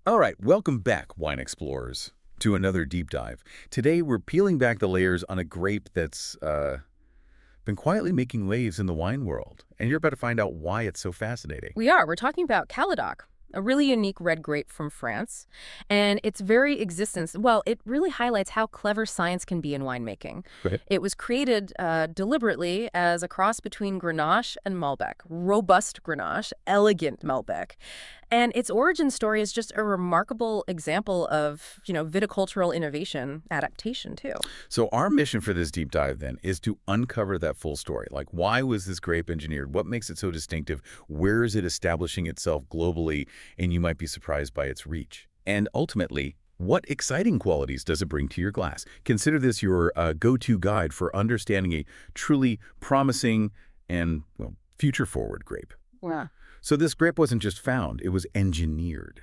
All right, welcome back, wine explorers, to another deep dive. Today, we're peeling back the layers on a grape that's been quietly making waves in the wine world, and you're about to find out why it's so fascinating. We are. We're talking about Caladoc, a really unique red grape from France. And its very existence, well, it really highlights how clever science can be in winemaking. Right. It was created deliberately as a cross between Grenache and Malbec. Robust Grenache, elegant Malbec. And its origin story is just a remarkable example of, viticultural innovation adaptation, too. So our mission for this deep dive, then, is to uncover that full story. Like, why was this grape engineered? What makes it so distinctive? Where is it establishing itself globally? And you might be surprised by its reach. And ultimately, what exciting qualities does it bring to your glass? Consider this your go-to guide for understanding a truly promising and, well, future-forward grape. Yeah. So this grape wasn't just found, it was engineered.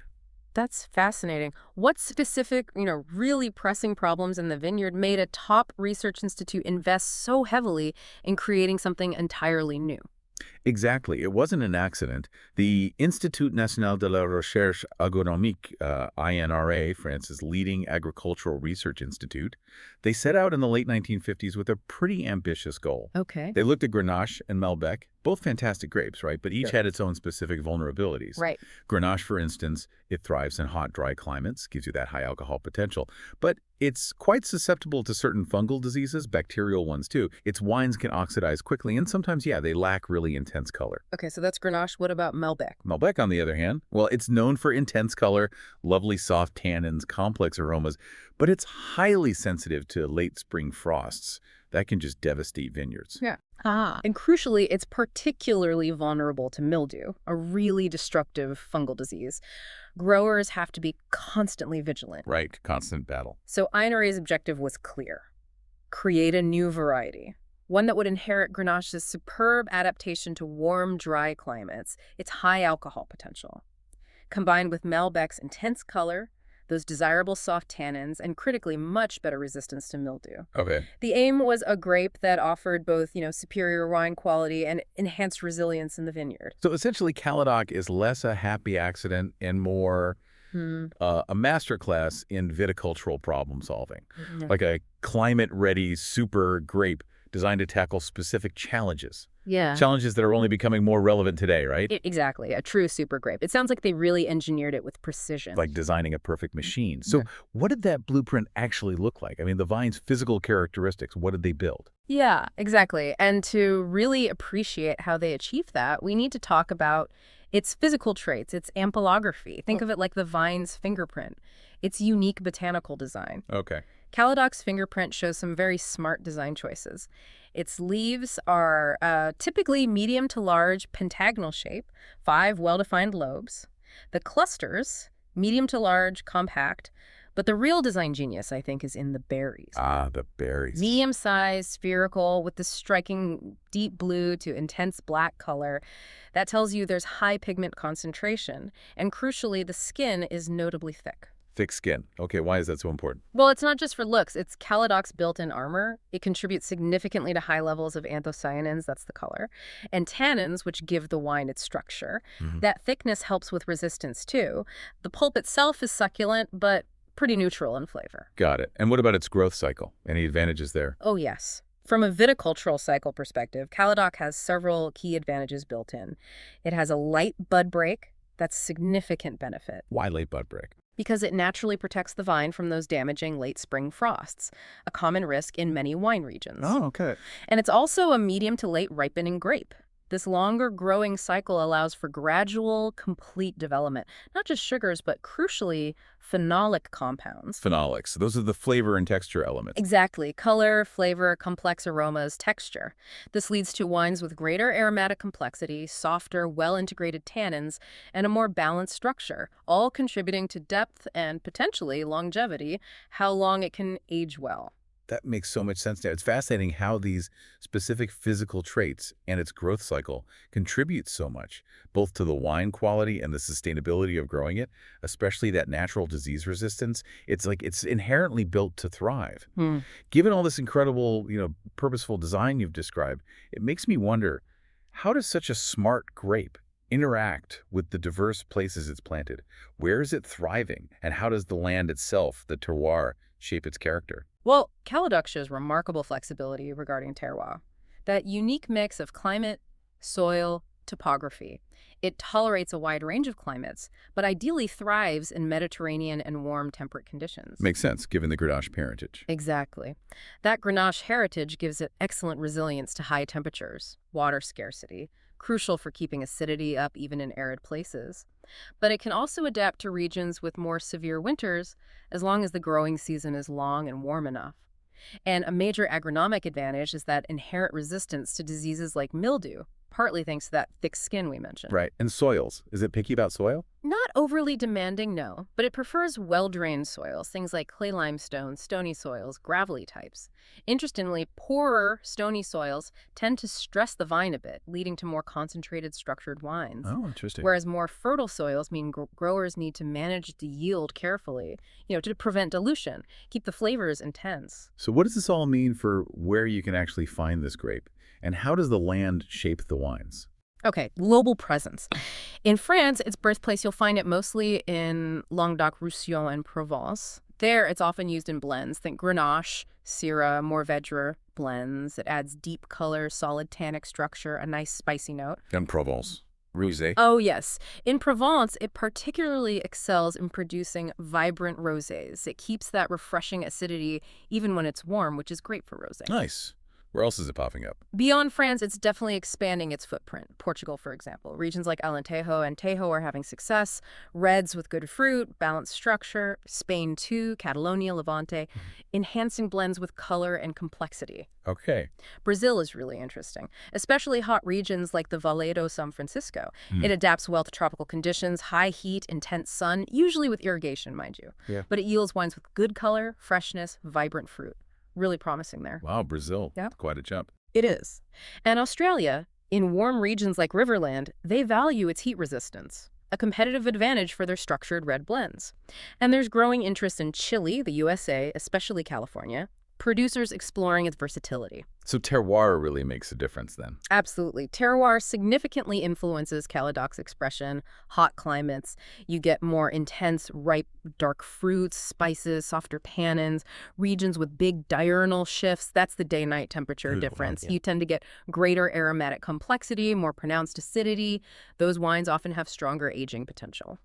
That's fascinating. What specific, really pressing problems in the vineyard made a top research institute invest so heavily in creating something entirely new? Exactly. It wasn't an accident. The Institut National de la Recherche Agronomique, INRA, France's leading agricultural research institute, they set out in the late 1950s with a pretty ambitious goal. Okay. They looked at Grenache and Malbec, both fantastic grapes, right? But each Sure. had its own specific vulnerabilities. Right. Grenache, for instance, it thrives in hot, dry climates, gives you that high alcohol potential. But it's quite susceptible to certain fungal diseases, bacterial ones too. Its wines can oxidize quickly, and sometimes, yeah, they lack really intense color. Okay, so that's Grenache. What about Malbec? Malbec, on the other hand, well, it's known for intense color, lovely soft tannins, complex aromas, but it's highly sensitive to late spring frosts. That can just devastate vineyards. Yeah. And crucially, it's particularly vulnerable to mildew, a really destructive fungal disease. Growers have to be constantly vigilant. Right, constant battle. So INRA's objective was clear. Create a new variety. One that would inherit Grenache's superb adaptation to warm, dry climates, its high alcohol potential. Combined with Malbec's intense color, those desirable soft tannins, and critically much better resistance to mildew. Okay. The aim was a grape that offered both, superior wine quality and enhanced resilience in the vineyard. So essentially, Caladoc is less a happy accident and more a masterclass in viticultural problem solving, Yeah. like a climate-ready super grape designed to tackle specific challenges. Yeah. Challenges that are only becoming more relevant today, right? Exactly. A true super grape. It sounds like they really engineered it with precision. Like designing a perfect machine. So what did that blueprint actually look like? I mean, the vine's physical characteristics, what did they build? Yeah, exactly. And to really appreciate how they achieved that, we need to talk about its physical traits, its ampelography. Think of it like the vine's fingerprint, its unique botanical design. Okay. Caladoc's fingerprint shows some very smart design choices. Its leaves are typically medium to large pentagonal shape, 5 well-defined lobes. The clusters, medium to large, compact. But the real design genius, I think, is in the berries. Ah, the berries. Medium-sized, spherical, with the striking deep blue to intense black color. That tells you there's high pigment concentration. And crucially, the skin is notably thick. Thick skin. Okay, why is that so important? Well, it's not just for looks. It's Caladoc's built-in armor. It contributes significantly to high levels of anthocyanins, that's the color, and tannins, which give the wine its structure. That thickness helps with resistance, too. The pulp itself is succulent, but pretty neutral in flavor. Got it. And what about its growth cycle? Any advantages there? Oh, yes. From a viticultural cycle perspective, Caladoc has several key advantages built in. It has a light bud break. That's a significant benefit. Why late bud break? Because it naturally protects the vine from those damaging late spring frosts, a common risk in many wine regions. Oh, okay. And it's also a medium to late ripening grape. This longer growing cycle allows for gradual, complete development, not just sugars, but crucially, phenolic compounds. Phenolics. Those are the flavor and texture elements. Exactly. Color, flavor, complex aromas, texture. This leads to wines with greater aromatic complexity, softer, well-integrated tannins, and a more balanced structure, all contributing to depth and potentially longevity, how long it can age well. That makes so much sense now. It's fascinating how these specific physical traits and its growth cycle contribute so much, both to the wine quality and the sustainability of growing it, especially that natural disease resistance. It's like it's inherently built to thrive. Given all this incredible, purposeful design you've described, it makes me wonder, how does such a smart grape interact with the diverse places it's planted? Where is it thriving? And how does the land itself, the terroir, shape its character? Well, Caladoc shows remarkable flexibility regarding terroir. That unique mix of climate, soil, topography. It tolerates a wide range of climates, but ideally thrives in Mediterranean and warm temperate conditions. Makes sense, given the Grenache parentage. Exactly. That Grenache heritage gives it excellent resilience to high temperatures, water scarcity, crucial for keeping acidity up even in arid places. But it can also adapt to regions with more severe winters as long as the growing season is long and warm enough. And a major agronomic advantage is that inherent resistance to diseases like mildew, partly thanks to that thick skin we mentioned. Right. And soils. Is it picky about soil? Not overly demanding, no, but it prefers well-drained soils, things like clay limestone, stony soils, gravelly types. Interestingly, poorer, stony soils tend to stress the vine a bit, leading to more concentrated, structured wines. Oh, interesting. Whereas more fertile soils mean growers need to manage the yield carefully, to prevent dilution, keep the flavors intense. So what does this all mean for where you can actually find this grape? And how does the land shape the wines? Okay, global presence. In France, its birthplace, you'll find it mostly in Languedoc-Roussillon and Provence. There, it's often used in blends. Think Grenache, Syrah, Mourvedre blends. It adds deep color, solid tannic structure, a nice spicy note. And Provence. Rosé. Oh, yes. In Provence, it particularly excels in producing vibrant rosés. It keeps that refreshing acidity even when it's warm, which is great for rosé. Nice. Where else is it popping up? Beyond France, it's definitely expanding its footprint. Portugal, for example. Regions like Alentejo and Tejo are having success. Reds with good fruit, balanced structure. Spain, too. Catalonia, Levante. Enhancing blends with color and complexity. Okay. Brazil is really interesting, especially hot regions like the Vale do São Francisco. It adapts well to tropical conditions, high heat, intense sun, usually with irrigation, mind you. Yeah. But it yields wines with good color, freshness, vibrant fruit. Really promising there. Wow, Brazil. Yeah. Quite a jump. It is. And Australia, in warm regions like Riverland, they value its heat resistance, a competitive advantage for their structured red blends. And there's growing interest in Chile, the USA, especially California, producers exploring its versatility. So terroir really makes a difference then. Absolutely. Terroir significantly influences Caladoc's expression. Hot climates, you get more intense, ripe, dark fruits, spices, softer tannins. Regions with big diurnal shifts, that's the day-night temperature difference. Yeah. You tend to get greater aromatic complexity, more pronounced acidity. Those wines often have stronger aging potential.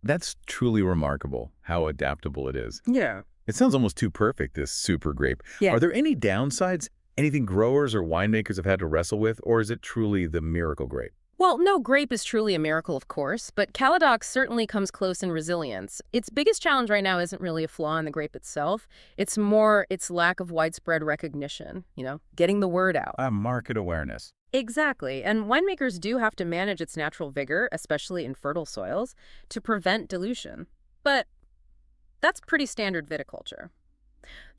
That's truly remarkable how adaptable it is. Yeah. It sounds almost too perfect, this super grape. Yeah. Are there any downsides? Anything growers or winemakers have had to wrestle with? Or is it truly the miracle grape? Well, no grape is truly a miracle, of course, but Caladoc certainly comes close in resilience. Its biggest challenge right now isn't really a flaw in the grape itself. It's more its lack of widespread recognition, getting the word out. Market awareness. Exactly. And winemakers do have to manage its natural vigor, especially in fertile soils, to prevent dilution. But that's pretty standard viticulture.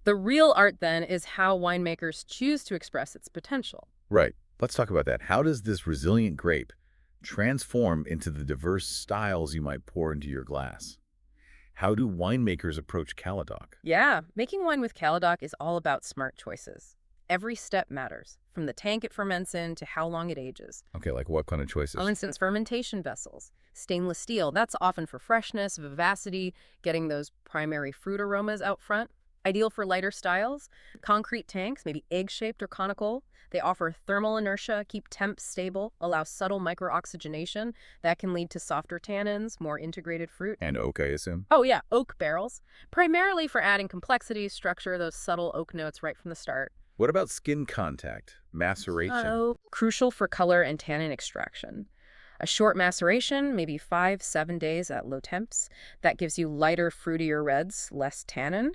The real art, then, is how winemakers choose to express its potential. Right. Let's talk about that. How does this resilient grape transform into the diverse styles you might pour into your glass? How do winemakers approach Caladoc? Yeah, making wine with Caladoc is all about smart choices. Every step matters, from the tank it ferments in to how long it ages. Okay, like what kind of choices? For instance, fermentation vessels. Stainless steel, that's often for freshness, vivacity, getting those primary fruit aromas out front. Ideal for lighter styles. Concrete tanks, maybe egg-shaped or conical. They offer thermal inertia, keep temps stable, allow subtle microoxygenation. That can lead to softer tannins, more integrated fruit. And oak, I assume? Oh yeah, oak barrels. Primarily for adding complexity, structure, those subtle oak notes right from the start. What about skin contact, maceration? Oh, crucial for color and tannin extraction. A short maceration, maybe 5-7 days at low temps. That gives you lighter, fruitier reds, less tannin.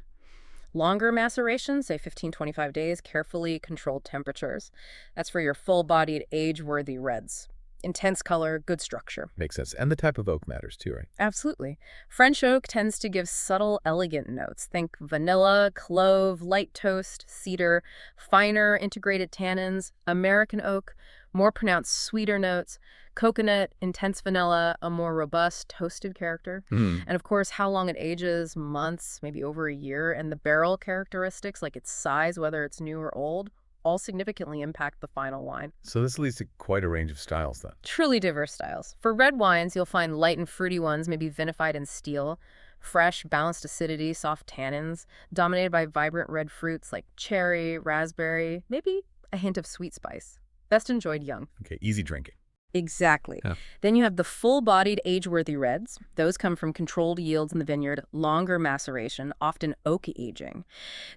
Longer maceration, say 15-25 days, carefully controlled temperatures. That's for your full-bodied, age-worthy reds. Intense color, good structure. Makes sense. And the type of oak matters too, right? Absolutely. French oak tends to give subtle, elegant notes. Think vanilla, clove, light toast, cedar, finer, integrated tannins. American oak, more pronounced, sweeter notes. Coconut, intense vanilla, a more robust, toasted character. And of course, how long it ages, months, maybe over a year. And the barrel characteristics, like its size, whether it's new or old, all significantly impact the final wine. So this leads to quite a range of styles then. Truly diverse styles. For red wines, you'll find light and fruity ones, maybe vinified in steel, fresh, balanced acidity, soft tannins, dominated by vibrant red fruits like cherry, raspberry, maybe a hint of sweet spice. Best enjoyed young. Okay, easy drinking. Exactly. Yeah. Then you have the full-bodied age-worthy reds. Those come from controlled yields in the vineyard, longer maceration, often oak aging.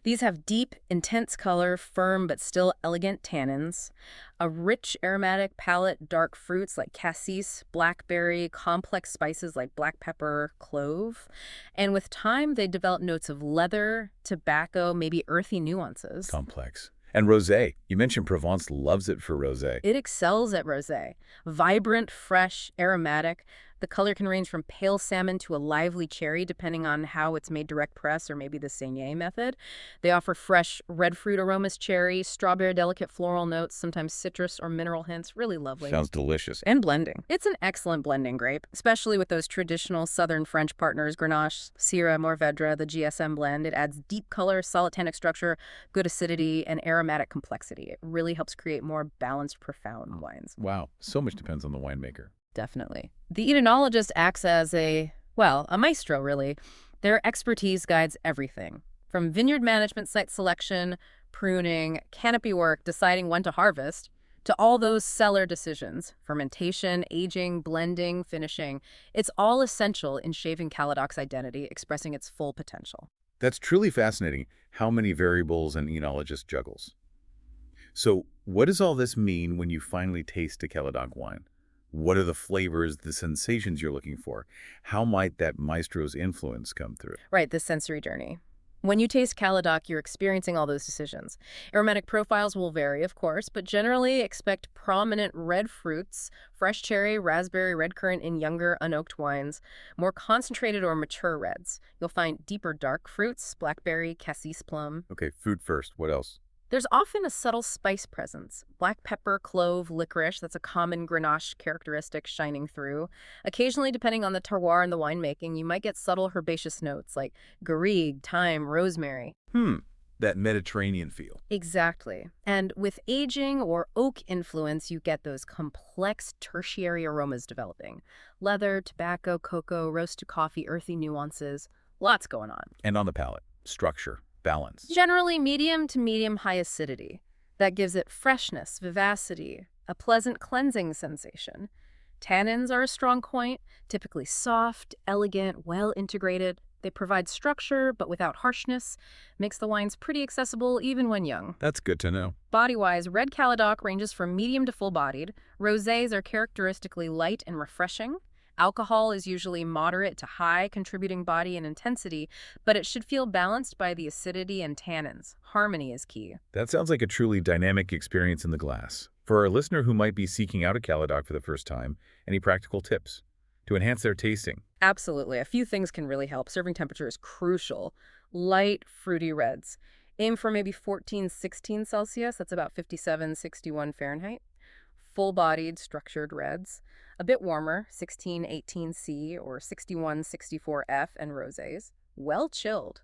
These have deep, intense color, firm but still elegant tannins, a rich aromatic palate, dark fruits like cassis, blackberry, complex spices like black pepper, clove. And with time, they develop notes of leather, tobacco, maybe earthy nuances. Complex. And rosé. You mentioned Provence loves it for rosé. It excels at rosé. Vibrant, fresh, aromatic. The color can range from pale salmon to a lively cherry, depending on how it's made direct press or maybe the saignée method. They offer fresh red fruit aromas, cherry, strawberry, delicate floral notes, sometimes citrus or mineral hints. Really lovely. Sounds delicious. And blending. It's an excellent blending grape, especially with those traditional southern French partners, Grenache, Syrah, Mourvedre, the GSM blend. It adds deep color, solid tannic structure, good acidity, and aromatic complexity. It really helps create more balanced, profound wines. Wow, so much depends on the winemaker. Definitely. The enologist acts as a maestro, really. Their expertise guides everything, from vineyard management, site selection, pruning, canopy work, deciding when to harvest, to all those cellar decisions, fermentation, aging, blending, finishing. It's all essential in shaping Caladoc's identity, expressing its full potential. That's truly fascinating, how many variables an enologist juggles. So what does all this mean when you finally taste a Caladoc wine? What are the flavors, the sensations you're looking for? How might that maestro's influence come through? Right, the sensory journey. When you taste Caladoc, you're experiencing all those decisions. Aromatic profiles will vary, of course, but generally expect prominent red fruits, fresh cherry, raspberry, red currant in younger, unoaked wines, more concentrated or mature reds. You'll find deeper dark fruits, blackberry, cassis plum. Okay, food first. What else? There's often a subtle spice presence. Black pepper, clove, licorice, that's a common Grenache characteristic shining through. Occasionally, depending on the terroir and the winemaking, you might get subtle herbaceous notes like garrigue, thyme, rosemary. That Mediterranean feel. Exactly. And with aging or oak influence, you get those complex tertiary aromas developing. Leather, tobacco, cocoa, roast to coffee, earthy nuances. Lots going on. And on the palate, structure, balance. Generally medium to medium high acidity. That gives it freshness, vivacity, a pleasant cleansing sensation. Tannins are a strong point, typically soft, elegant, well integrated. They provide structure, but without harshness. Makes the wines pretty accessible even when young. That's good to know. Body-wise, red Caladoc ranges from medium to full-bodied. Rosés are characteristically light and refreshing. Alcohol is usually moderate to high, contributing body and intensity, but it should feel balanced by the acidity and tannins. Harmony is key. That sounds like a truly dynamic experience in the glass. For our listener who might be seeking out a Caladoc for the first time, any practical tips to enhance their tasting? Absolutely. A few things can really help. Serving temperature is crucial. Light, fruity reds. Aim for maybe 14, 16 Celsius. That's about 57, 61 Fahrenheit. Full-bodied, structured reds. A bit warmer, 16, 18 C or 61, 64 F and rosés. Well chilled,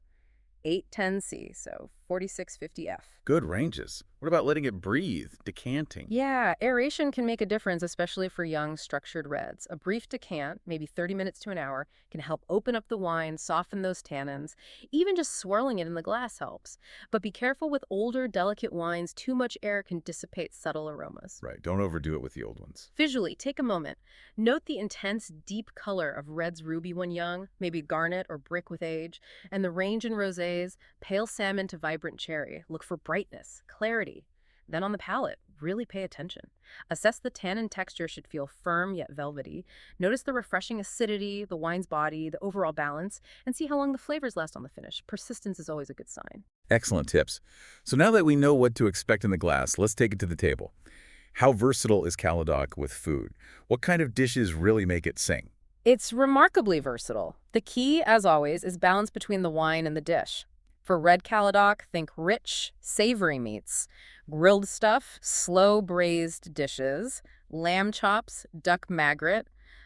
8, 10 C, so 46, 50 F. Good ranges. What about letting it breathe, decanting? Yeah, aeration can make a difference, especially for young, structured reds. A brief decant, maybe 30 minutes to an hour, can help open up the wine, soften those tannins. Even just swirling it in the glass helps. But be careful with older, delicate wines. Too much air can dissipate subtle aromas. Right, don't overdo it with the old ones. Visually, take a moment. Note the intense, deep color of reds ruby when young, maybe garnet or brick with age, and the range in rosés, pale salmon to vibrant cherry. Look for brightness, clarity. Then on the palate, really pay attention. Assess the tannin texture should feel firm yet velvety. Notice the refreshing acidity, the wine's body, the overall balance, and see how long the flavors last on the finish. Persistence is always a good sign. Excellent tips. So now that we know what to expect in the glass, let's take it to the table. How versatile is Caladoc with food? What kind of dishes really make it sing? It's remarkably versatile. The key, as always, is balance between the wine and the dish. For red Caladoc, think rich, savory meats, grilled stuff, slow braised dishes, lamb chops, duck magret,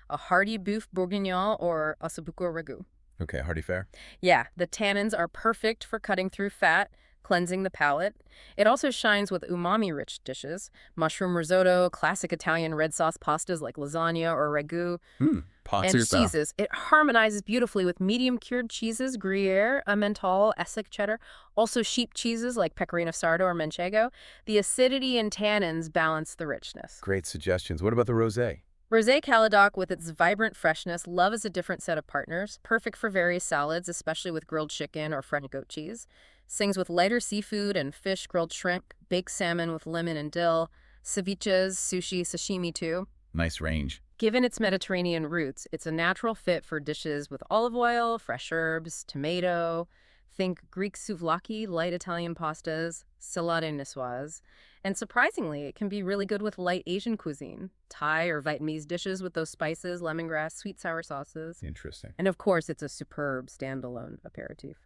a hearty boeuf bourguignon, or ossobuco ragout. Okay, hearty fare. Yeah, the tannins are perfect for cutting through fat. cleansing the palate. It also shines with umami-rich dishes, mushroom risotto, classic Italian red sauce pastas like lasagna or ragu, Pots and of your mouth. cheeses. It harmonizes beautifully with medium-cured cheeses, Gruyere, Emmental, Essig cheddar, also sheep cheeses like Pecorino Sardo or Manchego. The acidity and tannins balance the richness. Great suggestions. What about the rosé? Rosé Caladoc, with its vibrant freshness, love is a different set of partners, perfect for various salads, especially with grilled chicken or French goat cheese. Sings with lighter seafood and fish, grilled shrimp, baked salmon with lemon and dill, ceviches, sushi, sashimi too. Nice range. Given its Mediterranean roots, it's a natural fit for dishes with olive oil, fresh herbs, tomato. Think Greek souvlaki, light Italian pastas, salade niçoise. And surprisingly, it can be really good with light Asian cuisine, Thai or Vietnamese dishes with those spices, lemongrass, sweet sour sauces. Interesting. And of course, it's a superb standalone aperitif.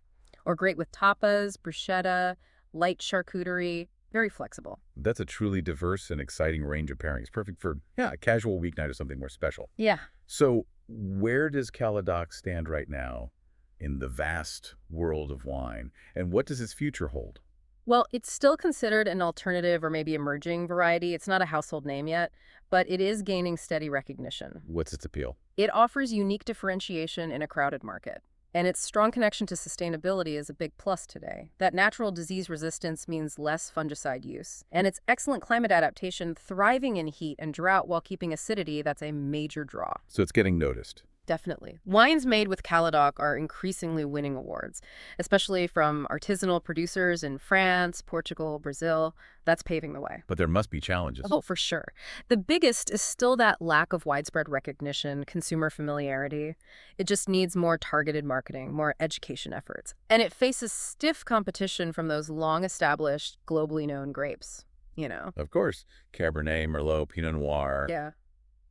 Or great with tapas, bruschetta, light charcuterie, very flexible. That's a truly diverse and exciting range of pairings. Perfect for, yeah, a casual weeknight or something more special. Yeah. So where does Caladoc stand right now in the vast world of wine, and what does its future hold? Well, it's still considered an alternative or maybe emerging variety. It's not a household name yet, but it is gaining steady recognition. What's its appeal? It offers unique differentiation in a crowded market. And its strong connection to sustainability is a big plus today. That natural disease resistance means less fungicide use. And its excellent climate adaptation, thriving in heat and drought while keeping acidity, that's a major draw. So it's getting noticed. Definitely. Wines made with Caladoc are increasingly winning awards, especially from artisanal producers in France, Portugal, Brazil. That's paving the way. But there must be challenges. Oh, for sure. The biggest is still that lack of widespread recognition, consumer familiarity. It just needs more targeted marketing, more education efforts. And it faces stiff competition from those long-established, globally known grapes, you know. Of course. Cabernet, Merlot, Pinot Noir. Yeah.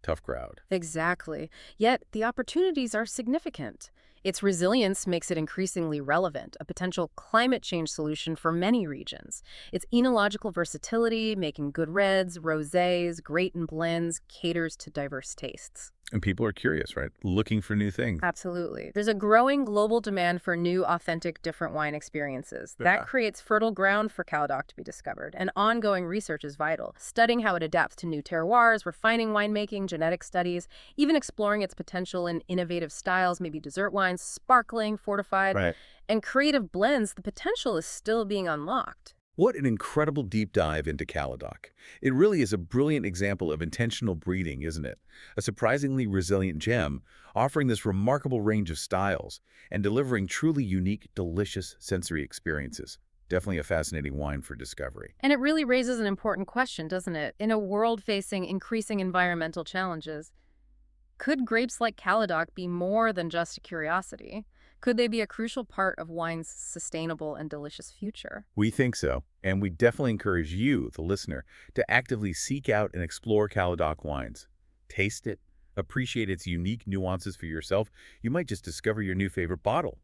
Tough crowd. Exactly. Yet the opportunities are significant. Its resilience makes it increasingly relevant, a potential climate change solution for many regions. Its enological versatility, making good reds, rosés, great in blends, caters to diverse tastes. And people are curious, right? Looking for new things. Absolutely. There's a growing global demand for new, authentic, different wine experiences. Yeah. That creates fertile ground for Caladoc to be discovered, and ongoing research is vital. Studying how it adapts to new terroirs, refining winemaking, genetic studies, even exploring its potential in innovative styles, maybe dessert wines, sparkling, fortified, Right. and creative blends. The potential is still being unlocked. What an incredible deep dive into Caladoc. It really is a brilliant example of intentional breeding, isn't it? A surprisingly resilient gem, offering this remarkable range of styles and delivering truly unique, delicious sensory experiences. Definitely a fascinating wine for discovery. And it really raises an important question, doesn't it? In a world facing increasing environmental challenges, could grapes like Caladoc be more than just a curiosity? Could they be a crucial part of wine's sustainable and delicious future? We think so, and we definitely encourage you, the listener, to actively seek out and explore Caladoc wines. Taste it, appreciate its unique nuances for yourself. You might just discover your new favorite bottle.